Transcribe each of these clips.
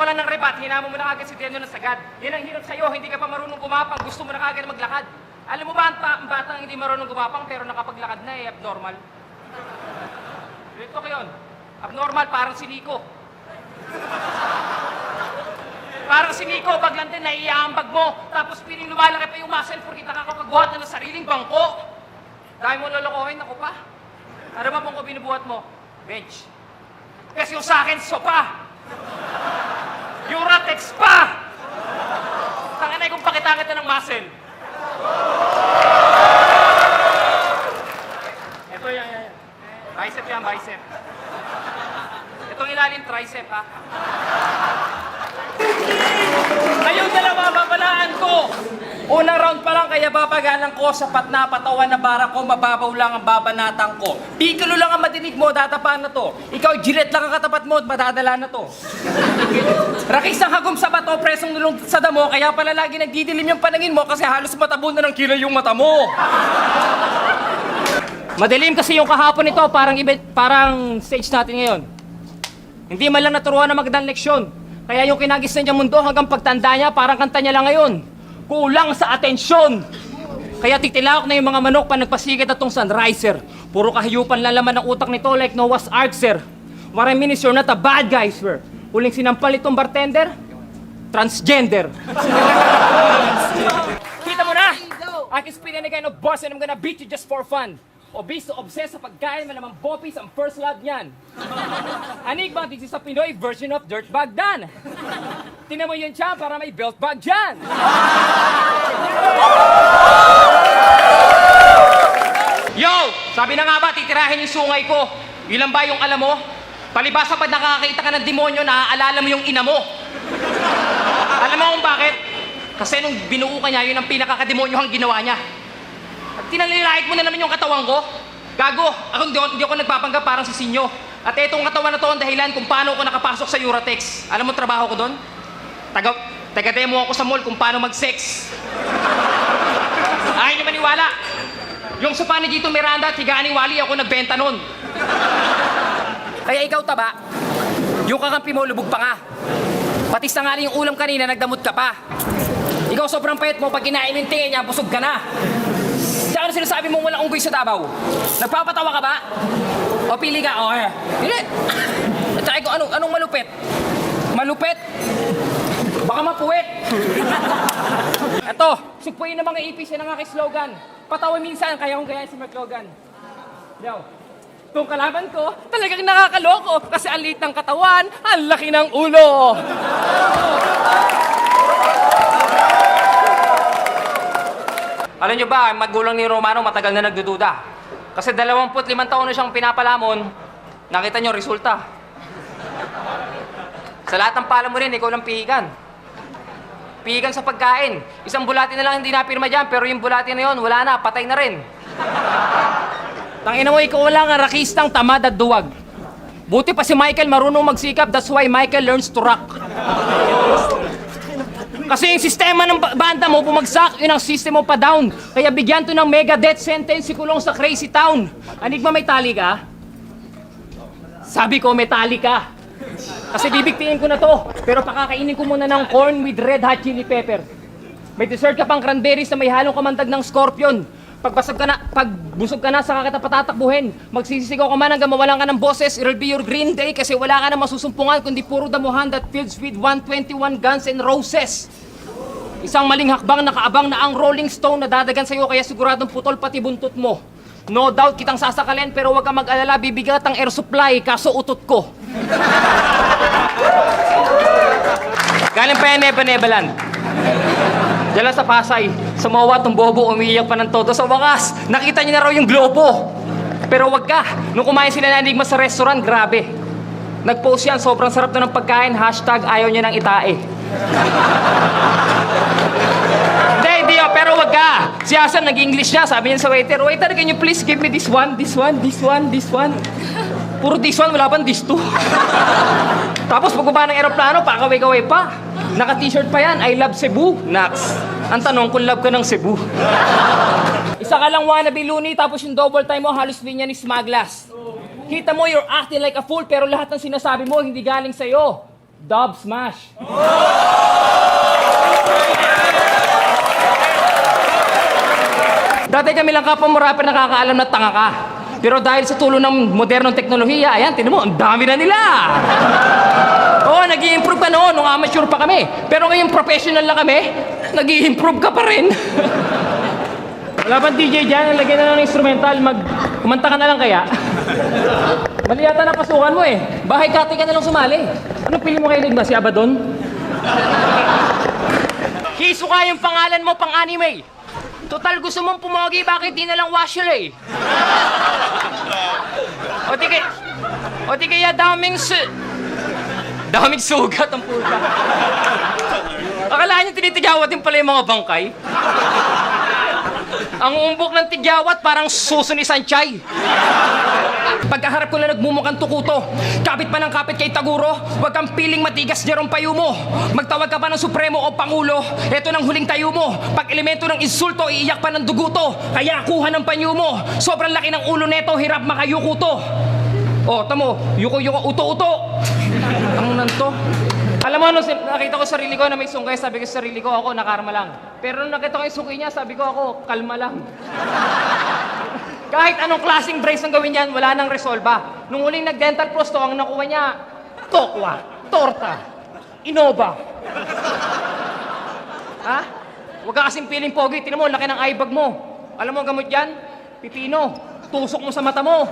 lang ng rebat, hinamo mo na kagad si Deno ng sagad. Yan ang hirap sa'yo, hindi ka pa marunong gumapang, gusto mo na kagad maglakad. Alam mo ba ang batang hindi marunong gumapang pero nakapaglakad na abnormal? Ito ko yun. Abnormal, parang si Nico. Parang si Nico, baglang din, naiiambag mo. Tapos piling lumalaki pa yung muscle porque nakakapagbuhat na ng sariling bangko. Dahil mo lolokohin, ako pa. Ano ba bangko binubuhat mo? Bench. Kasi yung sa akin, sopa. Yung Ratex pa! Tanganay kung pakita kita ng muscle. Ito yan. Bicep yan, bicep. Itong ilalim, tricep, ha? Kayong dalawa, babalaan ko! Unang round pa lang, kaya babagalan ko, sapat na patawan na bara ko, mababaw lang ang babanatan ko. Piccolo lang ang madinig mo, datapaan na to. Ikaw, Gillette lang ang katapat mo, madadala na to. Rakis ang hagom sa bato, presong nulong sa damo, kaya pala lagi nagdidilim yung panangin mo kasi halos matabo na ng kilay yung mata mo. Madilim kasi yung kahapon nito, parang stage natin ngayon. Hindi man lang naturuan na magandang leksyon. Kaya yung kinagis na niya mundo hanggang pagtanda niya, parang kanta niya lang ngayon. Kulang sa atensyon. Kaya titilawak na yung mga manok pa nagpasigit na tong sunriser. Puro kahiyupan lang laman ng utak nito like Noah's Ark, sir. What I mean is you're not a bad guy, sir. Huling sinampal itong bartender, transgender. Kita mo na? I can speak any kind of boss and I'm gonna beat you just for fun. Obese to obsessed sa pagkain, malamang bopis ang first love niyan. Anigma, this is a Pinoy version of Dirtbag Dan. Tinan mo yun siya para may belt bag dyan. Yo! Sabi na nga ba, titirahin yung sungay ko. Ilan ba yung alam mo? Palibasa pag nakakita ka ng demonyo, naaalala mo yung ina mo. Alam mo kung bakit? Kasi nung binuo ka niya, yun ang pinakakademonyo ang ginawa niya. At tinalilait mo na naman yung katawan ko. Gago, ako hindi ako nagpapanggap parang si Sinyo. At itong katawan na to ang dahilan kung paano ako nakapasok sa Uratex. Alam mo trabaho ko doon? Taga-demo ako sa mall kung paano mag-sex. Ayaw niyo maniwala. Yung sopa ni Gito Miranda at higaan ni Wally, ako nagbenta nun. Kaya ikaw taba, yung kakampi mo lubog pa nga. Pati sa nga yung ulam kanina, nagdamot ka pa. Ikaw sobrang payat mo, pag kinain yung tingin niya, busog ka na. Tsaka ano sinasabi mong walang unggoy sa Davao? Nagpapatawa ka ba? O pili ka? O pili. At saka ikaw, anong malupit? Malupit? Baka mapuwit. Eto, sugpuin ng mga ipis yan ang aking slogan. Patawa minsan, kaya kong gayahin si Mark Logan. Yo, kung kalaban ko, talagang nakakaloko kasi ang liit ng katawan, ang laki ng ulo. Alam nyo ba, ang magulang ni Romano matagal na nagdududa. Kasi 25 taon na siyang pinapalamon, nakita nyo resulta. Sa lahat ng pala mo rin, ikaw lang pihigan. Pihigan sa pagkain. Isang bulati na lang hindi napirma dyan, pero yung bulati na yun, wala na, patay na rin. Tangina mo, ikaw lang ang rakistang tamad at duwag. Buti pa si Michael marunong magsikap, that's why Michael learns to rock. Kasi yung sistema ng banda mo bumagsak, yun ang system mo pa down. Kaya bigyan to ng mega death sentence si Kulong sa Crazy Town. Anigma, may tali ka? Sabi ko, may tali ka. Kasi bibigtiin ko na to. Pero pakakainin ko muna ng corn with red hot chili pepper. May dessert ka pang cranberries na may halong kamandag ng scorpion. Pag busog ka na, saka kita patatakbuhin. Magsisisigaw ka man hanggang mawalan ka ng boses. It'll be your green day kasi wala ka na masusumpungan kundi puro damuhan that fills with 121 guns and roses. Isang maling hakbang nakaabang na ang Rolling Stone na dadagan sa'yo kaya siguradong putol pati buntot mo. No doubt kitang sasakalin pero huwag kang mag-alala, bibigat ang air supply kaso utot ko. Galing pa yan Neba-Nebaland. Diyan sa Pasay, sa Mawa, Tumbobo, umiiyak pa ng todo. Sa wakas, nakita niya na raw yung globo. Pero wag ka, nung kumain sila na Enigma sa restaurant, grabe. Nag-post yan, sobrang sarap na ng pagkain, hashtag ayaw niya ng itae. Hindi, pero wag ka. Si Hasan, nag-English niya, sabi niya sa waiter, waiter, can you please give me this one, this one, this one, this one? Puro this one, wala pang this two. Tapos pagbaba ng aeroplano, pakaway-kaway pa. Naka-t-shirt pa yan, I love Cebu. Nax. Ang tanong kung love ka ng Cebu. Isa ka lang wannabe loony, tapos yung double time mo, halos linya ni Smaglas. Kita mo, you're acting like a fool, pero lahat ng sinasabi mo, hindi galing sa'yo. Dub smash. Dati kami lang kapwa mo rapper nakakaalam na tanga ka. Pero dahil sa tulong ng modernong teknolohiya, ayan, tinan mo, ang dami na nila. Oo, nag-i-improve ka noon, nung amateur pa kami. Pero ngayon professional na kami, nag-i-improve ka pa rin. Wala bang DJ dyan, lagyan na lang ng instrumental, kumanta ka na lang kaya? Mali yata na pasukan mo eh. Bahay kati ka na lang sumali. Anong pili mo kay Ligma? Si Abaddon? Hisuka yung pangalan mo pang anime. Total gusto mong pumogi, bakit di na lang Washul eh? O di kaya daming sugat ang puta. Akala niyo tinitigawat din pala yung mga bangkay? Ang umbok ng tigyawat parang suso ni Sanchay. Pagkaharap ko na nagmumukhang tukuto, kapit pa ng kapit kay Taguro, huwag kang piling matigas Jerome payo mo. Magtawag ka pa ng Supremo o Pangulo, eto ng huling tayo mo. Pag elemento ng insulto, iiyak pa ng duguto, kaya kuha ng panyo mo. Sobrang laki ng ulo neto, hirap makayuko to. O, tamo, yuko-yuko, uto-uto. Ang nanto. Alam mo, nung nakita ko sarili ko na may sungkay, sabi ko sa sarili ko, ako nakarma lang. Pero nung nakita ko yung sungkay niya, sabi ko ako, kalma lang. Kahit anong klaseng brace ang gawin niyan, wala nang resolba. Nung huling nag-dental floss to, ang nakuha niya, tokwa, torta, inoba. Ha? Huwag ka kasing piling pogi, tinan mo, laki ng eye bag mo. Alam mo ang gamot yan? Pipino. Tusok mo sa mata mo.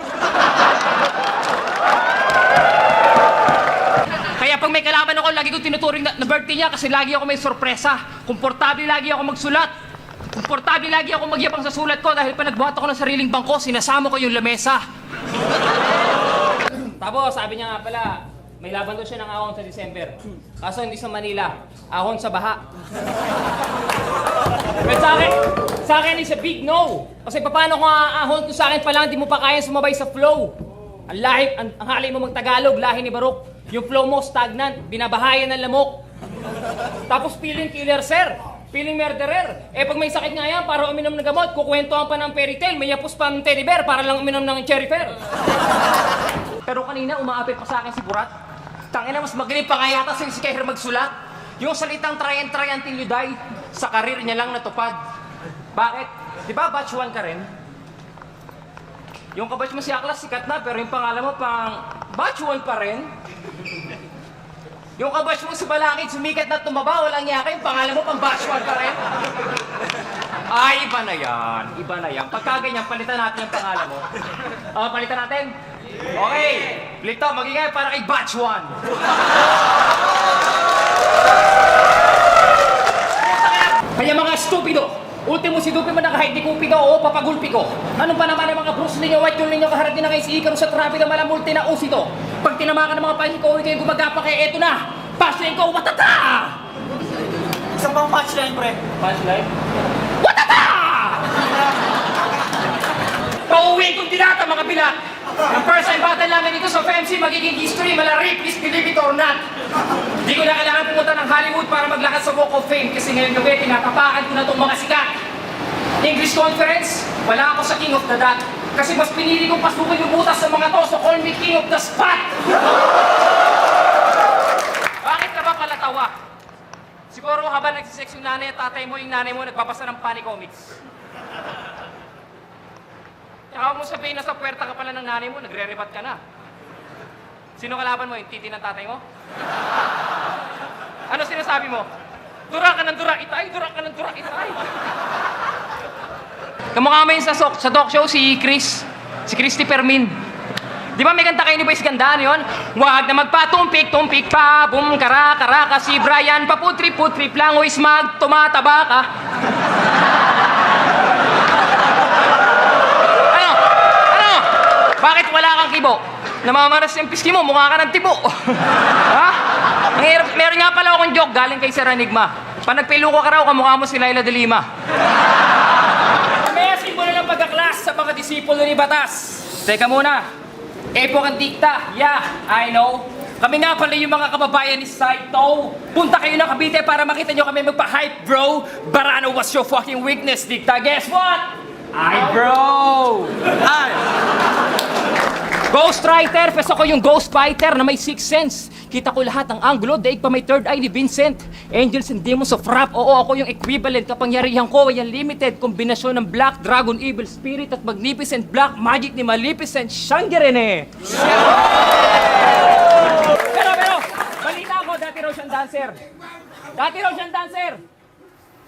Kaya pag may kalaban ako, lagi ko tinuturing na birthday niya kasi lagi ako may sorpresa. Komportable lagi ako magsulat. Komportable lagi ako magyabang sa sulat ko dahil pa nagbuhat ako ng sariling bangko, sinasama ko yung lamesa. Tapos, sabi niya nga pala, may laban daw siya ng ahon sa December. Kaso hindi sa Manila, ahon sa baha. But sa akin is a big no. Kasi paano kung ahon ko sa akin pa lang, di mo pa kaya sumabay sa flow. Ang halay mo mag-Tagalog, lahi ni Barok. Yung flow mo stagnant, binabahayan ng lamok. Tapos feeling killer, sir. Feeling murderer. Eh pag may sakit nga yan, para uminom ng gamot, kukwentuhan pa ng fairy tale, may yapos pa ng teddy bear para lang uminom ng cherry fair. Pero kanina, umaapit pa sa akin si Burat. Tangina, mas magaling pa nga yata si Kehir magsulat. Yung salitang try until you die, sa karir niya lang natupad. Bakit? Di ba batch 1 ka rin? Yung kabatch mo si Aklas, sikat na, pero yung pangalan mo pang batch 1 pa rin. Yung kabatch mo sa Balakid, sumikat na tumaba, walang yaka, yung pangalan mo pang batch 1 pa rin. Ay, iba na yan. Iba na yan. Pagka ganyan, palitan natin yung pangalan mo. Palitan natin? Okay. Lito, magiging para kay batch 1. Kaya mga stupido, ultimo si Dupi mo na kahit di kupido o papagulpi ko. Ano pa naman ang mga Bruce Lee, White yung ninyo kaharap din na kay si Ikaru sa traffic na malamulti na usito. Pag tinamakan ng mga pahin ko, kayo gumagapa kay eto na. Punchline ko, watata! Isang pang punchline, pre. Punchline? Watata! Pauwi kong dinata mga bilat. Ang first time battle namin dito sa FMC, magiging history, malari, please believe it or not. Di ko na kailangan pumunta ng Hollywood para maglakad sa Walk of Fame kasi ngayon gabi, tinatapakan ko na itong mga sikat. English conference, wala ako sa King of the Dot. Kasi mas pinili kong pasukin yung butas sa mga to, so call me King of the Spot. Bakit ka ba pala tawa? Siguro habang nagsisex yung nanay at tatay mo, yung nanay mo nagpapasa ng Funny Comics. Kaya mo sabihin na sa puwerta ka pala ng nanay mo, nagre-rebat ka na. Sino kalaban mo? Yung titi ng tatay mo? Ano sinasabi mo? Dura ka ng dura, itay! Dura ka ng dura, itay! Kamukha mo yun sa talk show, si Christy Permin. Di ba may kanta kayo ni Boyce Gandaan yun? Wag na magpatumpik-tumpik pa, boom, kara-kara ka si Brian, paputrip-putrip lang, uy, smag, tumataba ka. Bakit wala kang kibo? Namamaras yung piski mo, mukha ka ng tibo. Ha? Ang hirap, meron nga pala akong joke galing kay Sir Enigma. Pag nagpiluko ka raw, kamukha mo si Laila de Lima. May simbolo ng pagkaklas sa mga disipulo ni Batas. Teka muna. Epoch ang dikta. Yeah, I know. Kami nga pala yung mga kababayan ni Saito. Punta kayo ng Cavite para makita nyo kami magpa-hype, bro. Barano was your fucking weakness, dikta. Guess what? Ay, bro! Ay! Ghostwriter, pes ako yung ghost fighter na may sixth sense. Kita ko lahat ng anggulo, daig pa may third eye ni Vincent. Angels and Demons of Rap, oo ako yung equivalent. Kapangyarihan ko ay unlimited. Kombinasyon ng Black Dragon, Evil Spirit at Magnificent Black Magic ni Maleficent Shangerene. Pero, balita ako, dati raw siyang dancer. Dati raw siyang dancer.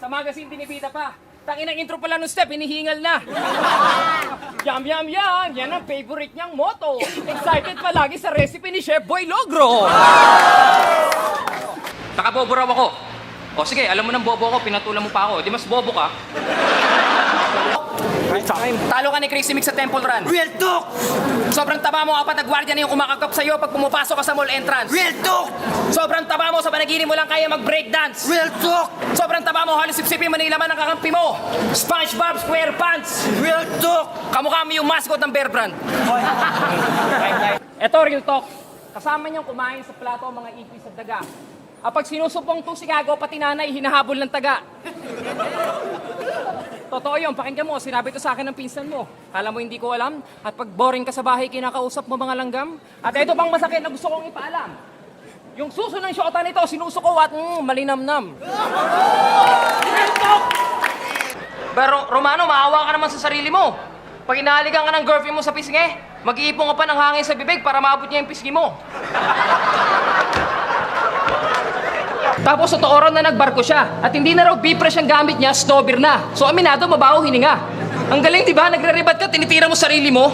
Sa magazine tinibita pa. Tanginang intro pala nung step, hinihingal na. Yum, yum, yum. Yan ang favorite niyang motto. Excited palagi sa recipe ni Chef Boy Logro. Nakabobo raw ako. O sige, alam mo ng bobo ko, pinatulan mo pa ako. Di mas bobo ka. Talo ka ni Crazy Mix sa Temple Run. Real talk! Sobrang taba mo, apat na gwardiya na yung kumakagkap sa'yo pag pumapasok ka sa mall entrance. Real talk! Sobrang taba mo, sa panaginip mo lang kaya mag-breakdance. Real talk! Sobrang taba mo, halos sipsipin mo na ilaman ng kakampi mo. SpongeBob SquarePants. Real talk! Kamukha mo yung mascot ng Bear Brand. Eto, real talk. Kasama niyang kumain sa plato ang mga ipis at daga. Pag sinusupong to si Gago, pati nanay, hinahabol ng taga. Totoo yun, pakinggan mo, sinabi to sa akin ng pinsan mo. Kala mo hindi ko alam? At pag boring ka sa bahay, kinakausap mo mga langgam? At ito pang masakit na gusto kong ipaalam. Yung suso ng syota nito, sinusuko at malinamnam. Real talk! Pero Romano, maawa ka naman sa sarili mo. Pag inahalikan ka ng girlfriend mo sa pisngi, mag-iipon ka pa ng hangin sa bibig para maabot niya yung pisngi mo. Tapos sa Tooro na nagbarko siya at hindi na raw bipres ang gamit niya, snowbeer na. So aminado, mabaho hininga. Ang galing, di ba? Nagre-rebut ka, tinitira mo sarili mo.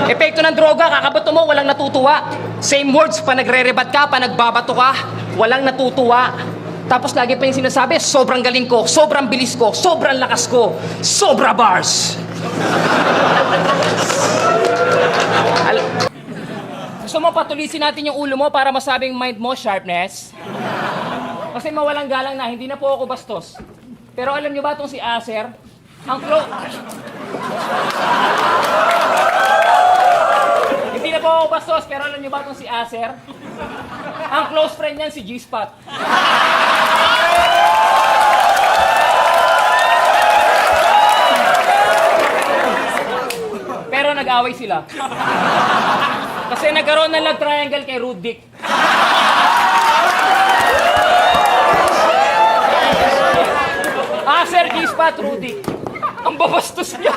Epekto ng droga, kakabato mo, walang natutuwa. Same words, pa nagre-rebut ka, pa nagbabato ka, walang natutuwa. Tapos lagi pa yung sinasabi, sobrang galing ko, sobrang bilis ko, sobrang lakas ko, sobra bars. Gusto mo patulisin natin yung ulo mo para masabing mind mo, sharpness? Kasi mawalang galang na, hindi na po ako bastos. Pero alam niyo ba itong si Acer? Hindi na po ako bastos, pero alam niyo ba itong si Acer? Ang close friend niyan si G-Spot. Pero nag-away sila. Kasi nagkaroon ng love triangle kay Rudick. Sir G-Spot, Rudy. Ang babastos niya.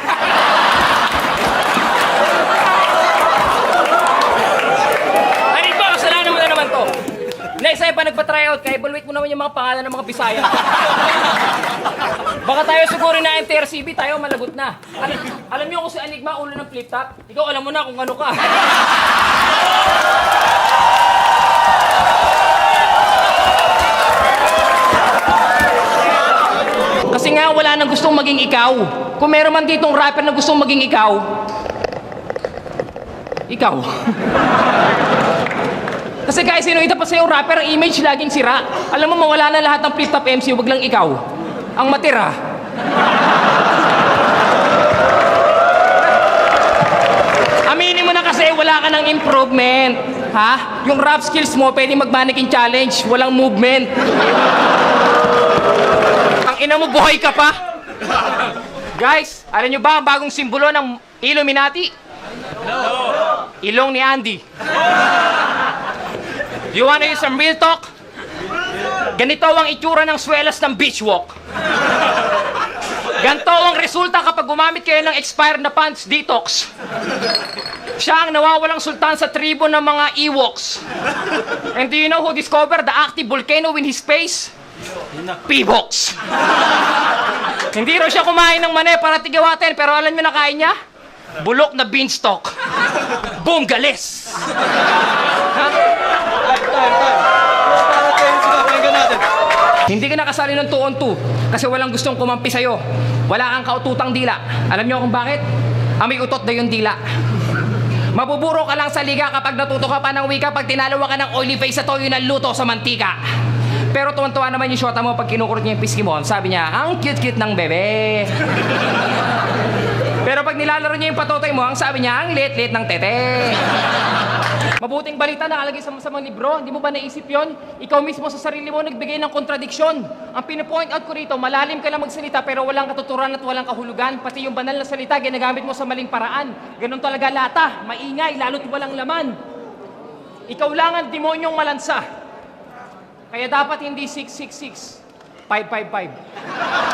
Ay, ba? Kasalanan mo na naman to. Next time pa nagpa-tryout ka, evaluate mo naman yung mga pangalan ng mga Bisaya. Baka tayo siguro na NTRCB, tayo malagot na. Alam niyo kung si Enigma, ulo ng flip-top? Ikaw alam mo na kung ano ka. Kasi nga wala nang gustong maging ikaw. Kung meron man ditong rapper na gustong maging ikaw, ikaw. Kasi guys, sino ita pa sa'yo rapper, ang image laging sira. Alam mo, mawala na lahat ng flip-top MC, wag lang ikaw. Ang matira. Aminin mo na kasi, wala ka ng improvement. Ha? Yung rap skills mo, pwede mag-mannequin challenge, walang movement. Ang ina mo, buhay ka pa? Guys, alam nyo ba ang bagong simbolo ng Illuminati? No. Ilong ni Andy. You wanna use some real talk? Ganito ang itsura ng swelas ng beach walk. Ganito ang resulta kapag gumamit kayo ng expired na pants detox. Siya ang nawawalang sultan sa tribo ng mga Ewoks. And do you know who discovered the active volcano in his face? P-Box. Hindi raw siya kumain ng mani para tigawatin, pero alam niyo na kain niya? Bulok na beanstalk. Boom, galis. Hindi ka nakasali ng 2 on 2 kasi walang gustong kumampi sa'yo. Wala kang kaututang dila. Alam niyo kung bakit? Amoy utot na yung dila. Mabuburo ka lang sa liga kapag natuto ka pa ng wika pag tinalawa ka ng oily face sa toyo ng luto sa mantika. Pero tuwan-tuwa naman yung shota mo pag kinukurot niya yung piski mo. Sabi niya, ang cute-cute ng bebe. Pero pag nilalaro niya yung patotoy mo, ang sabi niya, ang lit-lit ng tete. Mabuting balita nakalagay sa mga libro. Hindi mo ba naisip yon? Ikaw mismo sa sarili mo nagbigay ng kontradiksyon. Ang pinapoint out ko rito, malalim ka lang magsalita pero walang katuturan at walang kahulugan. Pati yung banal na salita, ginagamit mo sa maling paraan. Ganun talaga lata, maingay, lalo't walang laman. Ikaw lang ang demonyong malansa. Kaya dapat hindi 666, 555.